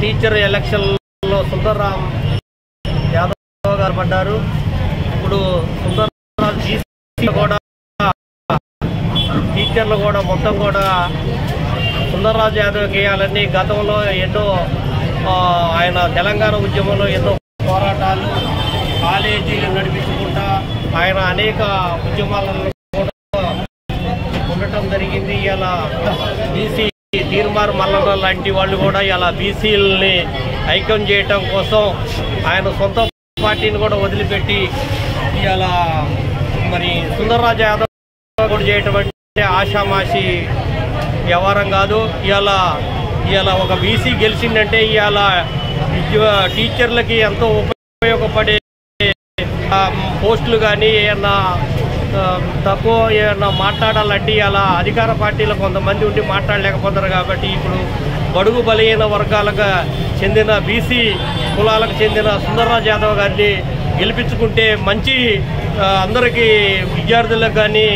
Teacher ఎలక్షన్లో సుందర్రాం యాదవ్ గారు పడ్డారు. ఇప్పుడు సుందర్రాం కూడా టీచర్లు కూడా మొత్తం కూడా సుందర్రాజు యాదవ్ గేయాలని గతంలో ఎన్నో ఆయన తెలంగాణ ఉద్యమంలో ఎన్నో పోరాటాలు కాలేజీలు నడిపించుకుంటా ఆయన అనేక ఉద్యమాలను ఉండటం జరిగింది. ఇలా బీసీ తీర్మార్ మల్లన్న లాంటి వాళ్ళు కూడా ఇలా బీసీలని ఐక్యం చేయటం కోసం ఆయన సొంత పార్టీని కూడా వదిలిపెట్టి ఇలా మరి సుందర్రాజు యాదవ్ కూడా చేయటం అంటే ఆషామాషి వ్యవహారం కాదు. ఇవాళ ఒక బీసీ గెలిచిందంటే ఇవాళ టీచర్లకి ఎంతో ఉపయోగపడే పోస్టులు కానీ ఏమన్నా తక్కువ ఏమన్నా మాట్లాడాలంటే అలా అధికార పార్టీలో కొంతమంది ఉండి మాట్లాడలేకపోతారు. కాబట్టి ఇప్పుడు బడుగు బలహీన వర్గాలకు చెందిన బీసీ కులాలకు చెందిన సుందర్రాజు యాదవ్ గారిని గెలిపించుకుంటే మంచి అందరికీ విద్యార్థులకు కానీ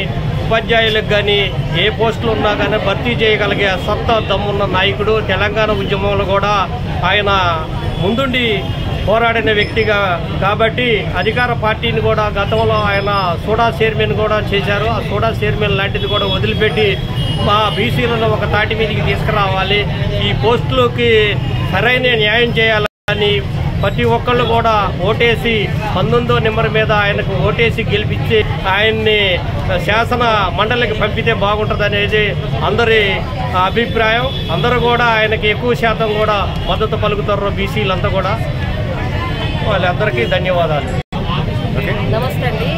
ఉపాధ్యాయులకు కానీ ఏ పోస్టులు ఉన్నా కానీ భర్తీ చేయగలిగే సత్తా దమ్మున్న నాయకుడు. తెలంగాణ ఉద్యమంలో కూడా ఆయన ముందుండి పోరాడిన వ్యక్తిగా కాబట్టి అధికార పార్టీని కూడా గతంలో ఆయన సోడా చైర్మన్ కూడా చేశారు. ఆ సోడా చైర్మన్ లాంటిది కూడా వదిలిపెట్టి మా బీసీలను ఒక తాటి మీదకి తీసుకురావాలి, ఈ పోస్టులకి సరైన న్యాయం చేయాలని ప్రతి ఒక్కళ్ళు కూడా ఓటేసి 19వ నెంబర్ మీద ఆయనకు ఓటేసి గెలిపించి ఆయన్ని శాసన మండలికి పంపితే బాగుంటుంది అనేది అందరి అభిప్రాయం. అందరూ కూడా ఆయనకి ఎక్కువ శాతం కూడా మద్దతు పలుకుతారు బీసీలంతా కూడా. వాళ్ళందరికీ ధన్యవాదాలు. నమస్తే అండి,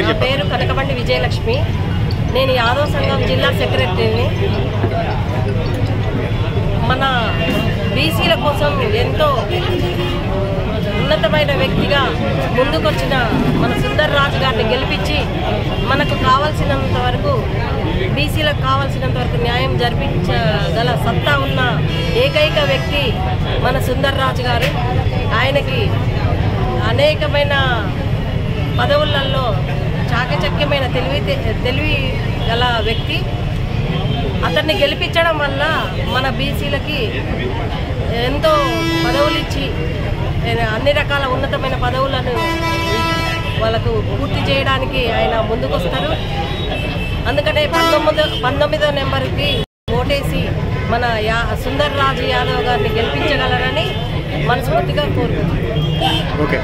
నా పేరు కనకబండి విజయలక్ష్మి. నేను యాదవ్ సంఘం జిల్లా సెక్రటరీని. మన బీసీల కోసం ఎంతో ఉన్నతమైన వ్యక్తిగా ముందుకొచ్చిన మన సుందర్రాజు గారిని గెలిపించి మనకు కావాల్సినంత వరకు బీసీలకు కావాల్సినంత వరకు న్యాయం జరిపించగల సత్తా ఉన్న ఏకైక వ్యక్తి మన సుందర్రాజు గారు. ఆయనకి అనేకమైన పదవులలో చాకచక్యమైన తెలివి గల వ్యక్తి. అతన్ని గెలిపించడం వల్ల మన బీసీలకి ఎంతో పదవులు ఇచ్చి అన్ని రకాల ఉన్నతమైన పదవులను వాళ్ళకు పూర్తి చేయడానికి ఆయన ముందుకొస్తారు. అందుకనే 19వ నెంబర్కి ఓటేసి మన సుందర్రాజు యాదవ్ గారిని గెలిపించగలరని మనస్ఫూర్తిగా కోరుకుంటున్నాను.